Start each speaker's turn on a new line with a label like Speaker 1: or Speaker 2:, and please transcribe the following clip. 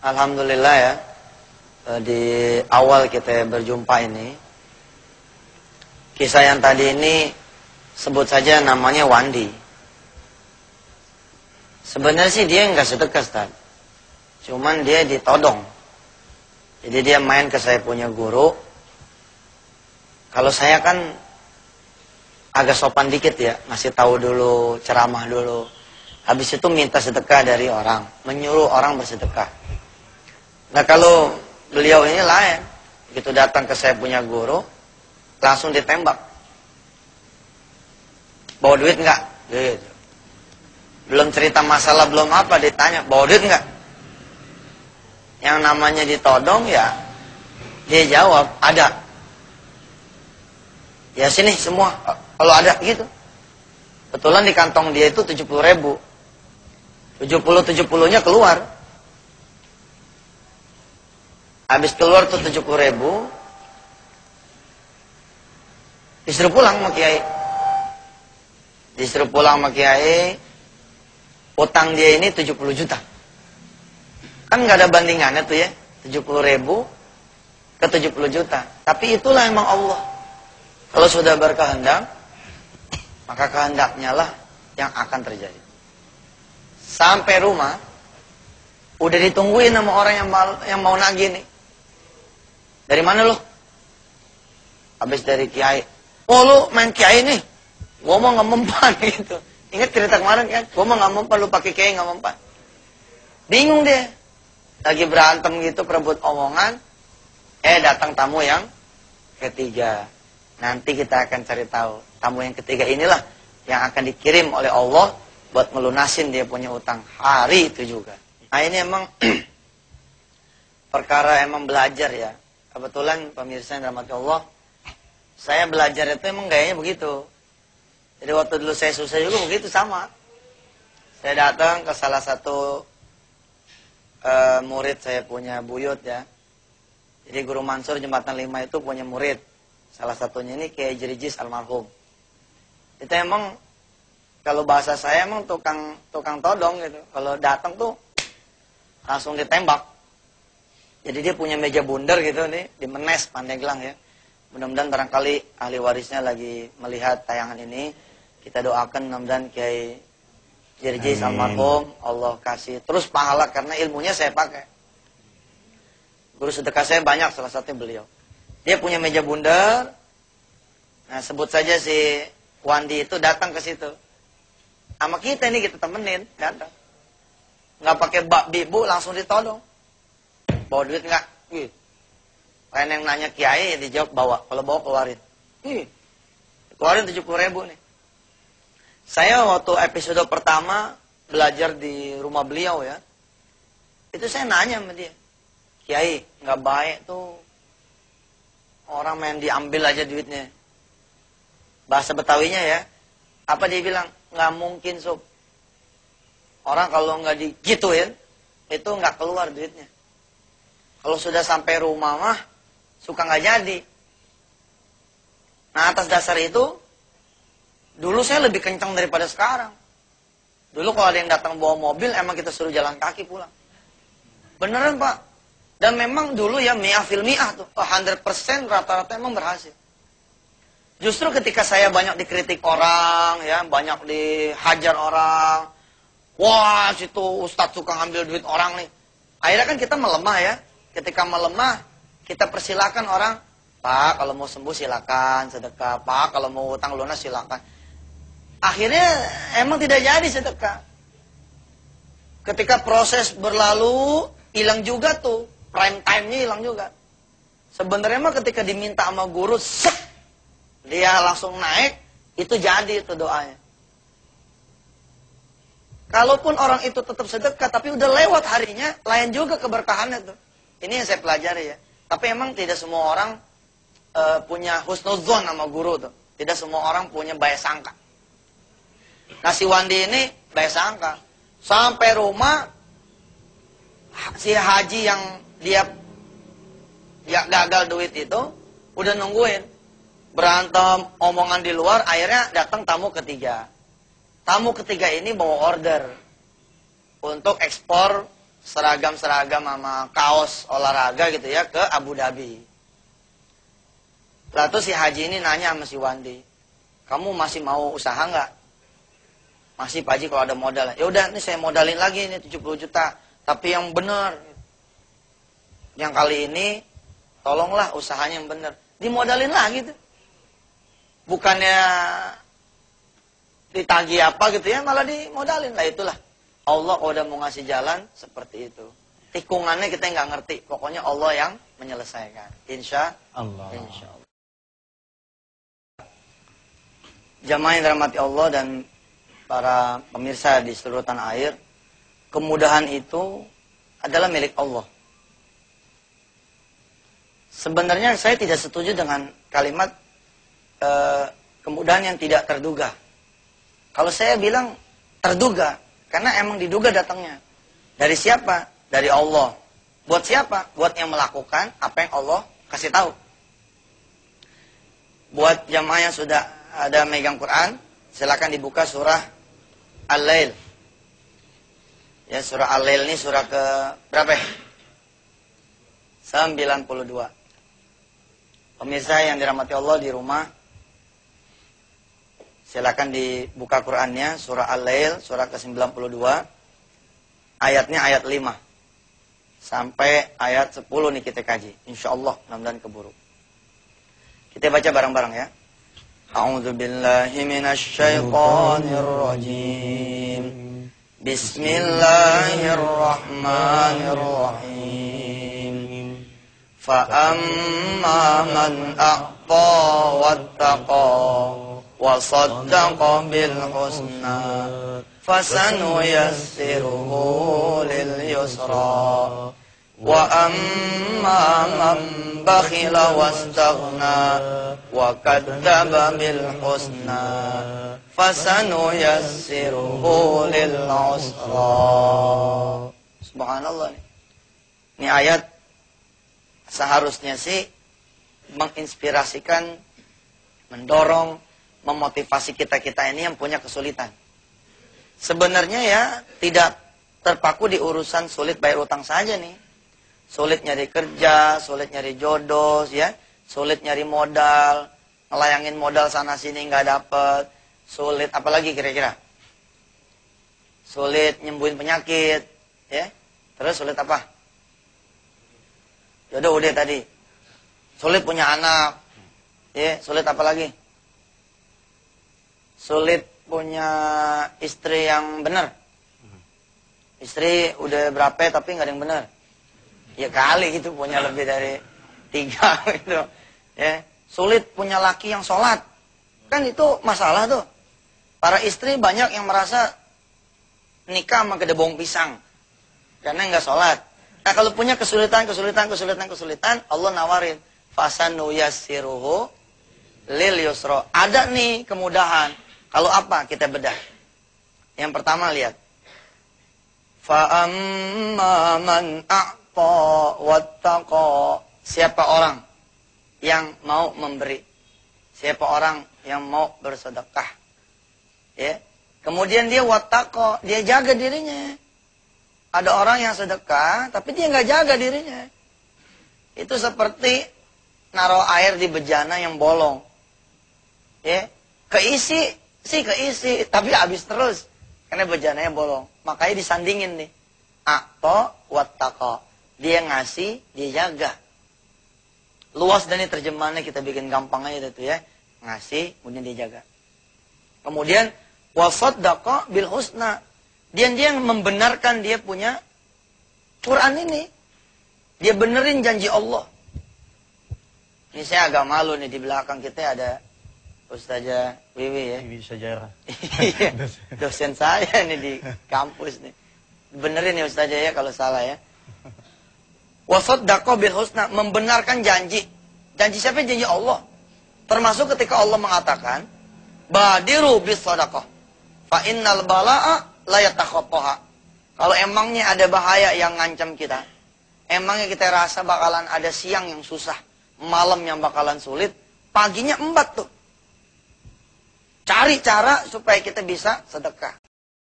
Speaker 1: Alhamdulillah ya, di awal kita berjumpa ini, kisah yang tadi ini sebut saja namanya Wandi. Sebenarnya sih dia nggak sedekah, Ustaz. Cuman dia ditodong. Jadi dia main ke saya punya guru. Kalau saya kan agak sopan dikit ya, ngasih tahu dulu, ceramah dulu. Habis itu minta sedekah dari orang, menyuruh orang bersedekah. Nah kalau beliau ini lain, begitu datang ke saya punya guru, langsung ditembak. Bawa duit nggak? Gitu. Belum cerita masalah, belum apa, ditanya, bawa duit nggak? Yang namanya ditodong ya, dia jawab, ada. Ya sini semua, kalau ada gitu. Kebetulan di kantong dia itu 70.000. 70-70-nya keluar. Habis keluar tuh 70.000, disuruh pulang sama Kiai. Disuruh pulang sama Kiai, utang dia ini 70 juta. Kan nggak ada bandingannya tuh ya, 70.000 ke 70 juta. Tapi itulah emang Allah. Kalau sudah berkehendak, maka kehendaknya lah yang akan terjadi. Sampai rumah, udah ditungguin sama orang yang mau nagih nih. Dari mana lo? Habis dari Kiai. Oh lu main Kiai nih? Gua mau nggak mempan gitu. Ingat cerita kemarin kan? Gua mau nggak mempan, lu pakai Kiai nggak mempan. Bingung deh. Lagi berantem gitu, perebut omongan. Datang tamu yang ketiga. Nanti kita akan cari tahu. Tamu yang ketiga inilah yang akan dikirim oleh Allah buat melunasin dia punya utang hari itu juga. Nah ini emang perkara emang belajar ya. Kebetulan pemirsa yang dirahmati Allah, saya belajar itu emang gayanya begitu. Jadi waktu dulu saya susah juga begitu sama. Saya datang ke salah satu murid saya punya buyut ya. Jadi Guru Mansur Jembatan 5 itu punya murid. Salah satunya ini Kiai Jerijis almarhum. Itu emang kalau bahasa saya emang tukang todong gitu. Kalau datang tuh langsung ditembak. Jadi dia punya meja bundar gitu nih di Menes Pandeglang ya. Mudah-mudahan barangkali ahli warisnya lagi melihat tayangan ini. Kita doakan mudah-mudahan Kiai Jerijis almarhum Allah kasih terus pahala karena ilmunya saya pakai. Guru sedekah saya banyak, salah satunya beliau. Dia punya meja bundar. Nah, sebut saja si Wandi itu datang ke situ. Sama kita ini kita temenin, datang. Nggak pakai bibu langsung ditodong. Bawa duit nggak? Lain yang nanya Kiai dijawab bawa. Kalau bawa keluarin. Keluarin 70.000 nih. Saya waktu episode pertama belajar di rumah beliau ya. Itu saya nanya sama dia. Kiai, nggak baik tuh. Orang main diambil aja duitnya. Bahasa Betawinya ya. Apa dia bilang? Nggak mungkin sob. Orang kalau nggak digituin, itu nggak keluar duitnya. Kalau sudah sampai rumah mah, suka nggak jadi. Nah atas dasar itu, dulu saya lebih kencang daripada sekarang. Dulu kalau ada yang datang bawa mobil, emang kita suruh jalan kaki pulang. Beneran Pak. Dan memang dulu ya mi'ah fil mi'ah tuh. 100% rata-rata emang berhasil. Justru ketika saya banyak dikritik orang, ya banyak dihajar orang. Wah situ ustadz suka ngambil duit orang nih. Akhirnya kan kita melemah ya. Ketika melemah, kita persilakan orang, Pak kalau mau sembuh silakan sedekah, Pak kalau mau utang lunas silakan. Akhirnya emang tidak jadi sedekah. Ketika proses berlalu, hilang juga tuh, prime time-nya hilang juga. Sebenarnya mah ketika diminta sama guru, dia langsung naik, itu jadi itu doanya. Kalaupun orang itu tetap sedekah, tapi udah lewat harinya, lain juga keberkahannya tuh. Ini yang saya pelajari ya. Tapi emang tidak semua orang punya husnuzon sama guru tuh. Tidak semua orang punya baik sangka. Nah si Wandi ini baik sangka. Sampai rumah, si haji yang dia gagal duit itu, udah nungguin. Berantem, omongan di luar, akhirnya datang tamu ketiga. Tamu ketiga ini bawa order untuk ekspor seragam-seragam sama kaos olahraga gitu ya ke Abu Dhabi. Lalu si Haji ini nanya sama si Wandi, kamu masih mau usaha nggak? Masih Pak Haji kalau ada modal. Ya udah, ini saya modalin lagi ini 70 juta, tapi yang benar. Yang kali ini tolonglah usahanya yang benar. Dimodalin lagi tuh. Bukannya ditagih apa gitu ya, malah dimodalin lah. Itulah Allah kalau udah mau ngasih jalan seperti itu. Tikungannya kita nggak ngerti. Pokoknya Allah yang menyelesaikan. Insya Allah. Jamaah yang dirahmati Allah dan para pemirsa di seluruh tanah air, kemudahan itu adalah milik Allah. Sebenarnya saya tidak setuju dengan kalimat kemudahan yang tidak terduga. Kalau saya bilang terduga, karena emang diduga datangnya. Dari siapa? Dari Allah. Buat siapa? Buat yang melakukan apa yang Allah kasih tahu. Buat jamaah yang sudah ada megang Quran, silakan dibuka surah Al-Lail. Ya, surah Al-Lail ini surah ke berapa? 92. Pemirsa yang dirahmati Allah di rumah, silakan dibuka Qurannya, surah Al-Lail, surah ke-92, ayatnya ayat 5. Sampai ayat 10 nih kita kaji. Insyaallah, mudah-mudahan keburu. Kita baca bareng-bareng ya. A'udzu billahi minasy syaithanir rajim. Bismillahirrahmanirrahim. Fa amma man a'ta wattaqa wa saddaqa bil husna fasanuyassiruhu lil yusra wa amma man bakhila wastaghna wa kadzdzaba bil husna fasanuyassiruhu lil usra. Subhanallah. Ini ayat seharusnya sih menginspirasikan, mendorong, memotivasi kita-kita ini yang punya kesulitan. Sebenarnya ya tidak terpaku di urusan sulit bayar utang saja nih. Sulit nyari kerja, sulit nyari jodoh, ya, sulit nyari modal, ngelayangin modal sana sini nggak dapet, sulit apalagi kira-kira? Sulit nyembuhin penyakit, ya. Terus sulit apa? Jodoh udah tadi. Sulit punya anak, ya. Sulit apa lagi? Sulit punya istri yang benar. Istri udah berapa tapi nggak ada yang benar. Ya kali gitu punya lebih dari 3 gitu. Ya, sulit punya laki yang sholat. Kan itu masalah tuh. Para istri banyak yang merasa nikah sama gedebong pisang karena nggak sholat. Nah kalau punya kesulitan, Allah nawarin fasanuyassiruhu lil yusra. Ada nih kemudahan. Kalau apa? Kita bedah. Yang pertama lihat. Fa amma man wattaqa. Siapa orang yang mau memberi, siapa orang yang mau bersedekah, ya. Kemudian dia wattaqa, dia jaga dirinya. Ada orang yang sedekah tapi dia nggak jaga dirinya. Itu seperti naruh air di bejana yang bolong, ya. Keisi tapi habis terus karena bejananya bolong. Makanya disandingin nih, a'ta wattaqa. Dia ngasih, dia jaga. Luas dan ini terjemahannya kita bikin gampang aja itu ya. Ngasih, kemudian dia jaga. Kemudian wasaddaqa bil husna. Dia yang membenarkan dia punya Quran ini. Dia benerin janji Allah. Ini saya agak malu nih, di belakang kita ada Ustazah Wiwi ya.
Speaker 2: Wiwi Sajarah.
Speaker 1: Dosen saya nih di kampus nih. Benerin ya Ustazah ya kalau salah ya. Wasaddaqa bil husna, membenarkan janji. Janji siapa? Janji Allah. Termasuk ketika Allah mengatakan, badiru bis sadaqah. Fa innal bala'a la yatakhattaha. Kalau emangnya ada bahaya yang ngancam kita, emangnya kita rasa bakalan ada siang yang susah, malam yang bakalan sulit, paginya embat tuh. Cari cara supaya kita bisa sedekah.